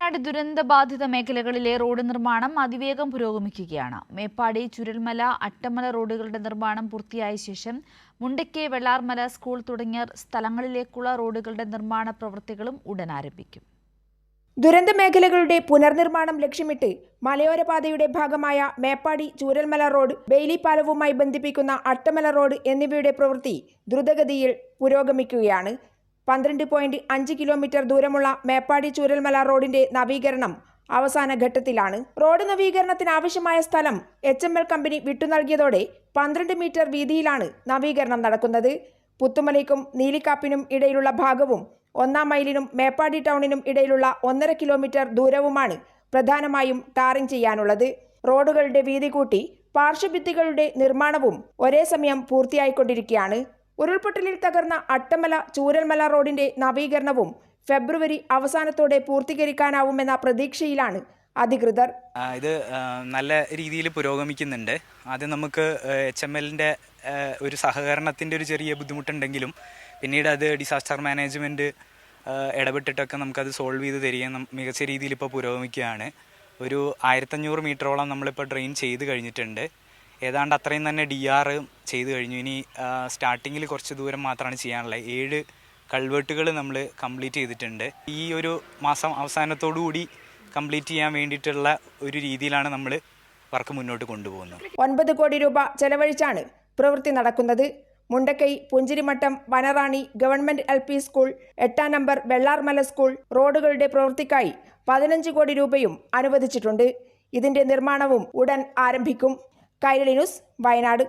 വയനാട് ദുരന്തബാധിത മേഖലകളിലെ റോഡ് നിർമ്മാണം അതിവേഗം പുരോഗമിക്കുകയാണ്. മേപ്പാടി, ചുരൽമല, അട്ടമല റോഡുകളുടെ നിർമ്മാണം പൂർത്തിയായ ശേഷം മുണ്ടയ്ക്ക്, വെള്ളാർമല സ്കൂൾ തുടങ്ങിയ സ്ഥലങ്ങളിലേക്കുള്ള റോഡുകളുടെ നിർമ്മാണ പ്രവൃത്തികളും ഉടൻ ആരംഭിക്കും. ദുരന്ത മേഖലകളുടെ പുനർനിർമ്മാണം ലക്ഷ്യമിട്ട് മലയോര പാതയുടെ ഭാഗമായ മേപ്പാടി ചൂരൽമല റോഡ്, ബെയിലി പാലവുമായി ബന്ധിപ്പിക്കുന്ന അട്ടമല റോഡ് എന്നിവയുടെ പ്രവൃത്തി ദ്രുതഗതിയിൽ പുരോഗമിക്കുകയാണ്. 12.5 കിലോമീറ്റർ ദൂരമുള്ള മേപ്പാടി ചൂരൽമല റോഡിന്റെ നവീകരണം അവസാന ഘട്ടത്തിലാണ്. റോഡ് നവീകരണത്തിന് ആവശ്യമായ സ്ഥലം HML കമ്പനി വിട്ടുനൽകിയതോടെ 12 മീറ്റർ വീതിയിലാണ് നവീകരണം നടക്കുന്നത്. പുത്തുമലയ്ക്കും നീലിക്കാപ്പിനും ഇടയിലുള്ള ഭാഗവും 1-ാം മൈലിനും മേപ്പാടി ടൗണിനും ഇടയിലുള്ള 1.5 കിലോമീറ്റർ ദൂരവുമാണ് പ്രധാനമായും ടാറിംഗ് ചെയ്യാനുള്ളത്. റോഡുകളുടെ വീതി കൂട്ടി പാർശ്വഭിത്തികളുടെ നിർമ്മാണവും ഒരേ സമയം പൂർത്തിയായിക്കൊണ്ടിരിക്കുകയാണ്. ഉരുൾപൊട്ടലിൽ തകർന്ന അട്ടമല ചൂരൽമല റോഡിന്റെ നവീകരണവും ഫെബ്രുവരി അവസാനത്തോടെ പൂർത്തീകരിക്കാനാവുമെന്ന പ്രതീക്ഷയിലാണ് അധികൃതർ. ഇത് നല്ല രീതിയിൽ പുരോഗമിക്കുന്നുണ്ട്. ആദ്യം നമുക്ക് HMLന്റെ ഒരു സഹകരണത്തിന്റെ ഒരു ചെറിയ ബുദ്ധിമുട്ടുണ്ടെങ്കിലും പിന്നീട് അത് ഡിസാസ്റ്റർ മാനേജ്മെന്റ് ഇടപെട്ടിട്ടൊക്കെ നമുക്കത് സോൾവ് ചെയ്ത് തരികയും മികച്ച രീതിയിൽ ഇപ്പോൾ പുരോഗമിക്കുകയാണ്. ഒരു 1500 മീറ്ററോളം നമ്മളിപ്പോൾ ഡ്രെയിൻ ചെയ്ത് കഴിഞ്ഞിട്ടുണ്ട്. ഏതാണ്ട് അത്രയും തന്നെ DR ചെയ്ത് കഴിഞ്ഞു. ഇനി സ്റ്റാർട്ടിങ്ങിൽ കുറച്ച് ദൂരം മാത്രമാണ് ചെയ്യാനുള്ളത്. 7 കൾവേർട്ടുകൾ നമ്മൾ കംപ്ലീറ്റ് ചെയ്തിട്ടുണ്ട്. ഈ ഒരു മാസം അവസാനത്തോടു കൂടി കംപ്ലീറ്റ് ചെയ്യാൻ വേണ്ടിയിട്ടുള്ള ഒരു രീതിയിലാണ് നമ്മൾ വർക്ക് മുന്നോട്ട് കൊണ്ടുപോകുന്നത്. 9 കോടി രൂപ ചെലവഴിച്ചാണ് പ്രവൃത്തി നടക്കുന്നത്. Mundakkai, Punchirimattom, Vanarani government LP school, 8-ാം number Vellarmala school റോഡുകളുടെ പ്രവൃത്തിക്കായി 15 കോടി രൂപയും അനുവദിച്ചിട്ടുണ്ട്. ഇതിന്റെ നിർമ്മാണവും ഉടൻ ആരംഭിക്കും. കൈരളി ന്യൂസ്, വയനാട്.